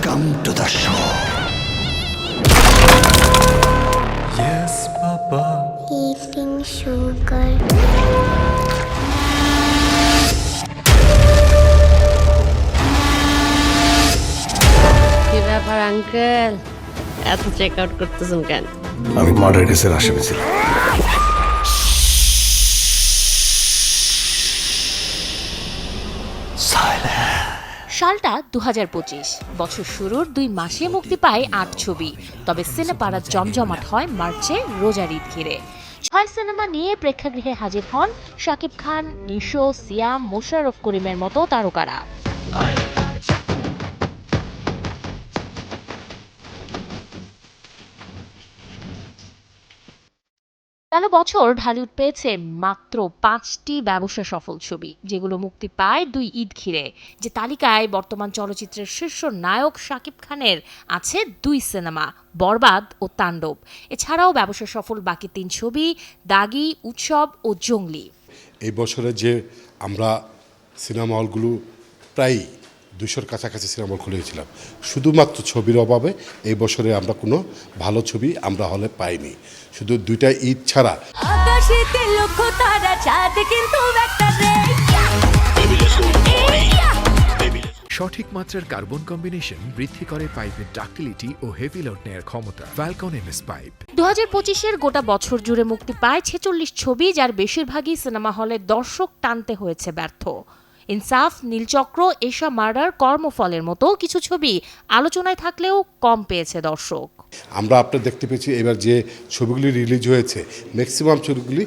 Welcome to the show. Yes, Papa. Eating sugar. কি ব্যাপার uncle, এত চেক আউট করতেছেন কেন? আমি মার্ডার কেসের আসামি ছিলাম। সালটা 2025। বছর শুরুর 2 মাসে মুক্তি পায় 8 ছবি। তবে সিনেপাড়া জমজমাট হয় মার্চে রোজার ঈদ ঘিরে। 6 সিনেমা নিয়ে প্রেক্ষাগৃহে হাজির হন শাকিব খান, নিশো, সিয়াম, মোশাররফ করিমের মতো তারকারা। গেল বছর ঢালিউড পেয়েছে মাত্র 5টি ব্যবসা সফল ছবি, যেগুলো মুক্তি পায় 2 ঈদ ঘিরে। যে তালিকায় বর্তমান চলচ্চিত্রের শীর্ষ নায়ক শাকিব খানের আছে 2 সিনেমা, বরবাদ ও তাণ্ডব। এছাড়াও ব্যবসা সফল বাকি 3 ছবি, দাগি, উৎসব ও জঙ্গলি। এই বছরে যে আমরা সিনেমা হলগুলো প্রায় 200-র কাছাকাছি সিনেমা হল খুলেছিলাম, শুধুমাত্র ছবির অভাবে এই বছরে আমরা কোনো ভালো ছবি আমরা হলে পাইনি। শুধু 2টা ঈদ ছাড়া সঠিক মাত্রার কার্বন কম্বিনেশন বৃদ্ধি করে পাইপের ডাক্টিলিটি ও হেভি লোড নেয়ার ক্ষমতা। Falcon MS pipe. 2025-এর গোটা বছর জুড়ে মুক্তি পায় 46 ছবি, যার বেশিরভাগই সিনেমা হলে দর্শক টানতে হয়েছে ব্যর্থ। ইনসাফ, নীলচক্র, এশা মার্ডার, কর্মফলের মতো কিছু ছবি আলোচনায় থাকলেও কম পেয়েছে দর্শক। আমরা আপনার দেখতে পেয়েছি এবার যে ছবিগুলি রিলিজ হয়েছে, ম্যাক্সিমাম ছবিগুলি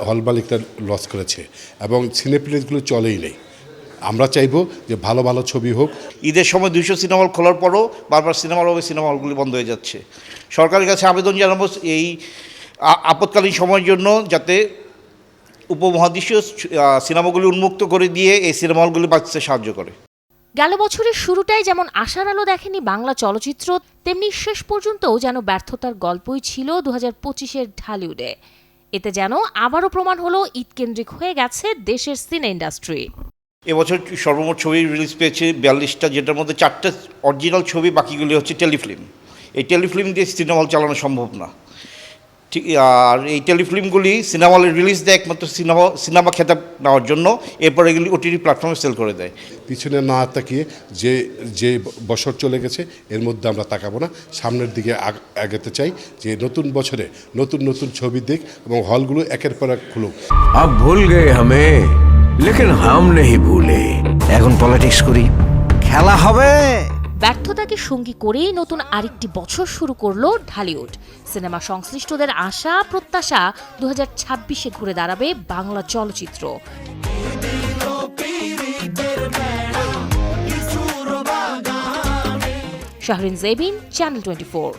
হল মালিকরা লস করেছে এবং সিনেপ্লেসগুলো চলেই নেই। আমরা চাইবো যে ভালো ভালো ছবি হোক। ঈদের সময় 200 সিনেমা হল খোলার পরও বারবার সিনেমা হলগুলি বন্ধ হয়ে যাচ্ছে। সরকারের কাছে আবেদন জানাবো এই আপৎকালীন সময়ের জন্য যাতে উপমহাদেশীয় সিনেমাগুলি উন্মুক্ত করে দিয়ে এই সিনেমা হলগুলি বাঁচতে সাহায্য করে। গেল বছরের শুরুটাই যেমন আশার আলো দেখেনি বাংলা চলচ্চিত্র, তেমনি শেষ পর্যন্তও যেন ব্যর্থতার গল্পই ছিল 2025-এর ঢালিউডে। এতে যেন আবারও প্রমাণ হলো ঈদ কেন্দ্রিক হয়ে গেছে দেশের সিনে ইন্ডাস্ট্রি। এবছর সর্বমোট ছবি রিলিজ পেয়েছে 42টা, যেটার মধ্যে 4টা অরিজিনাল ছবি, বাকিগুলি হচ্ছে টেলিফিল্ম। এই টেলিফিল্ম দিয়ে সিনেমা হল চালানো সম্ভব না। ঠিক, আর এই টেলিফিল্মগুলি সিনেমা হলে রিলিজ দেয় একমাত্র সিনেমা খেতাব নেওয়ার জন্য, এরপর এগুলি ওটিটি প্ল্যাটফর্মে সেল করে দেয়। পিছনে না তাকিয়ে যে বছর চলে গেছে এর মধ্যে আমরা তাকাবো না, সামনের দিকে আগাতে চাই যে নতুন বছরে নতুন নতুন ছবি দেখ এবং হলগুলো একের পর এক খুলুক। अब भूल गए हमें लेकिन हम नहीं भूले। এখন পলিটিক্স করি, খেলা হবে। ব্যর্থতাকে সঙ্গী করেই নতুন আরেকটি বছর শুরু করলো ঢালিউড। সিনেমা সংশ্লিষ্টদের আশা প্রত্যাশা 2026-এ ঘুরে দাঁড়াবে বাংলা চলচ্চিত্র। শাহরিন জেবিন, চ্যানেল 24।